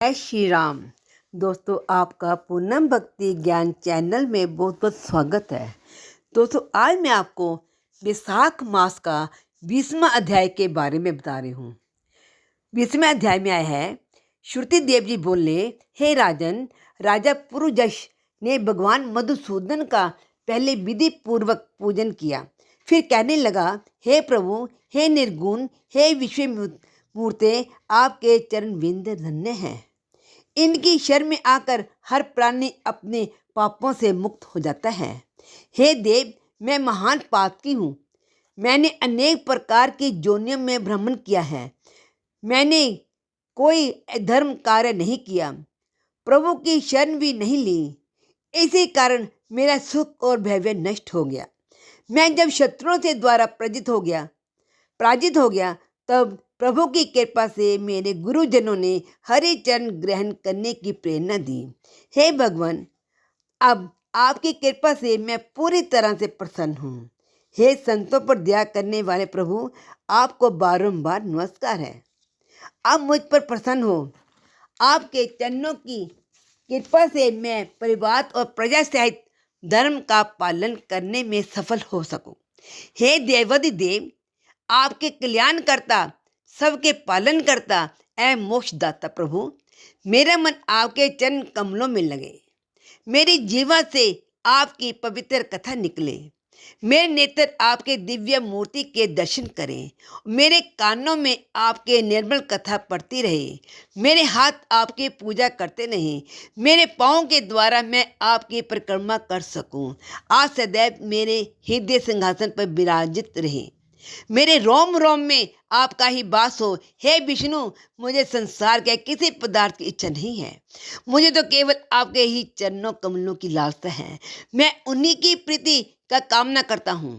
जय श्री राम। दोस्तों, आपका पूनम भक्ति ज्ञान चैनल में बहुत बहुत स्वागत है। दोस्तों, आज मैं आपको विशाख मास का 20वां अध्याय के बारे में बता रही हूँ। 20वें अध्याय में आया है, श्रुति देव जी बोले, हे राजन, राजा पुरुजश ने भगवान मधुसूदन का पहले विधि पूर्वक पूजन किया। फिर कहने लगा, हे प्रभु, हे निर्गुण, हे विश्वमूर्ते, आपके चरण बिंद धन्य हैं। इनकी शरण में आकर हर प्राणी अपने पापों से मुक्त हो जाता है। हे देव, मैं महान पातकी हूँ। मैंने अनेक प्रकार की योनियों में भ्रमण किया है। मैंने कोई धर्म कार्य नहीं किया, प्रभु की शरण भी नहीं ली। इसी कारण मेरा सुख और भव्य नष्ट हो गया। मैं जब शत्रुओं से द्वारा पराजित हो गया तब प्रभु की कृपा से मेरे गुरुजनों ने हरि चरण ग्रहण करने की प्रेरणा दी। हे भगवान, अब आपकी कृपा से मैं पूरी तरह से प्रसन्न हूँ। हे संतों पर दया करने वाले प्रभु, आपको बारंबार नमस्कार है। आप मुझ पर प्रसन्न हो। आपके चरणों की कृपा से मैं परिवार और प्रजा सहित धर्म का पालन करने में सफल हो सकूं। हे देवादि देव, आपके कल्याणकर्ता, सबके पालन करता एवं मोक्षदाता प्रभु, मेरा मन आपके चरण कमलों में लगे। मेरी जीवा से आपकी पवित्र कथा निकले। मेरे नेत्र आपके दिव्य मूर्ति के दर्शन करें। मेरे कानों में आपके निर्मल कथा पढ़ती रहे। मेरे हाथ आपकी पूजा करते नहीं। मेरे पाँव के द्वारा मैं आपकी परिक्रमा कर सकूं। आज सदैव मेरे हृदय सिंहासन पर विराजित रहे। मेरे रोम रोम में आपका ही वास हो। हे विष्णु, मुझे संसार के किसी पदार्थ की इच्छा नहीं है। मुझे तो केवल आपके ही चरणों कमलों की लालसा है। मैं उन्हीं की प्रीति का कामना करता हूँ।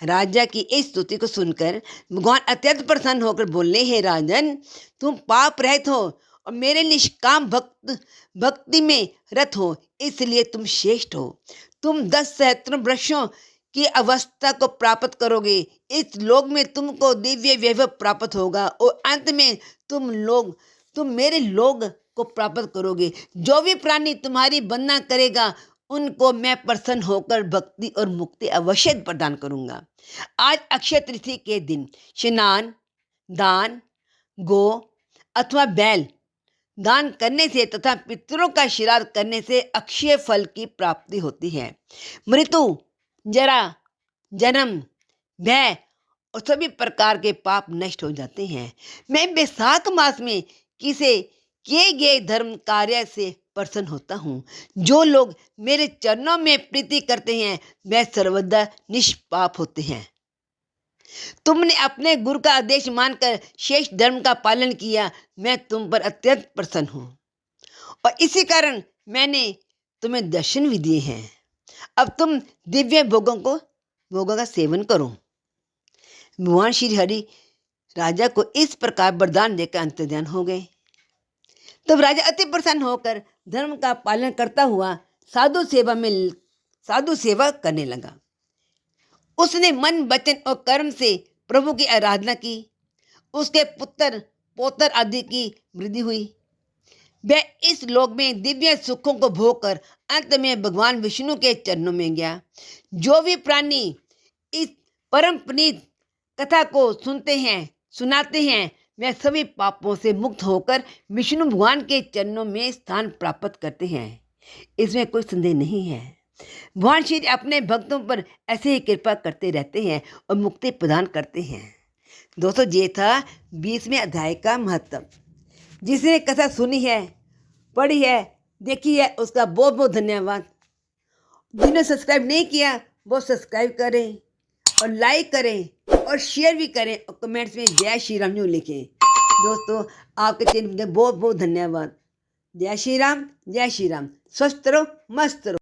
राजा की इस स्तुति को सुनकर भगवान अत्यंत प्रसन्न होकर बोले, हे राजन, तुम पाप रहित हो और मेरे निष्काम भक्ति में रत हो, इसलिए तुम श्रेष्ठ हो। तुम 10 सहस्त्र वर्षों की अवस्था को प्राप्त करोगे। इस लोक में तुमको दिव्य वैभव प्राप्त होगा और अंत में तुम मेरे लोक को प्राप्त करोगे। जो भी प्राणी तुम्हारी वंदना करेगा उनको मैं प्रसन्न होकर भक्ति और मुक्ति अवश्य प्रदान करूंगा। आज अक्षय तृतीया के दिन स्नान, दान, गो अथवा बैल दान करने से तथा पितरों का श्राद्ध करने से अक्षय फल की प्राप्ति होती है। मृत्यु, जरा, जन्म, भय और सभी प्रकार के पाप नष्ट हो जाते हैं। मैं वैशाख मास में किए गए धर्म कार्य से प्रसन्न होता हूँ। जो लोग मेरे चरणों में प्रीति करते हैं वे सर्वदा निष्पाप होते हैं। तुमने अपने गुरु का आदेश मानकर शेष धर्म का पालन किया। मैं तुम पर अत्यंत प्रसन्न हूँ और इसी कारण मैंने तुम्हें दर्शन भी दिए हैं। अब तुम दिव्य भोगों का सेवन करो। भगवान श्री हरि राजा को इस प्रकार वरदान देकर अंतर्ध्यान हो गए। तब राजा अति प्रसन्न होकर धर्म का पालन करता हुआ साधु सेवा करने लगा। उसने मन, वचन और कर्म से प्रभु की आराधना की। उसके पुत्र पौत्र आदि की वृद्धि हुई। वह इस लोक में दिव्य सुखों को भोग कर अंत में भगवान विष्णु के चरणों में गया। जो भी प्राणी इस परम पुनीत कथा को सुनाते हैं वे सभी पापों से मुक्त होकर विष्णु भगवान के चरणों में स्थान प्राप्त करते हैं। इसमें कोई संदेह नहीं है। भगवान श्री अपने भक्तों पर ऐसे ही कृपा करते रहते हैं और मुक्ति प्रदान करते हैं। दोस्तों, ये था 20वें अध्याय का महत्व। जिसने कथा सुनी है, पढ़ी है, देखी है, उसका बहुत बहुत धन्यवाद। जिन्होंने सब्सक्राइब नहीं किया वो सब्सक्राइब करें और लाइक करें और शेयर भी करें और कमेंट्स में जय श्री राम लिखें। दोस्तों, आपके चैनल में बहुत बहुत धन्यवाद। जय श्री राम, जय श्री राम। स्वस्थ रहो, मस्त रहो।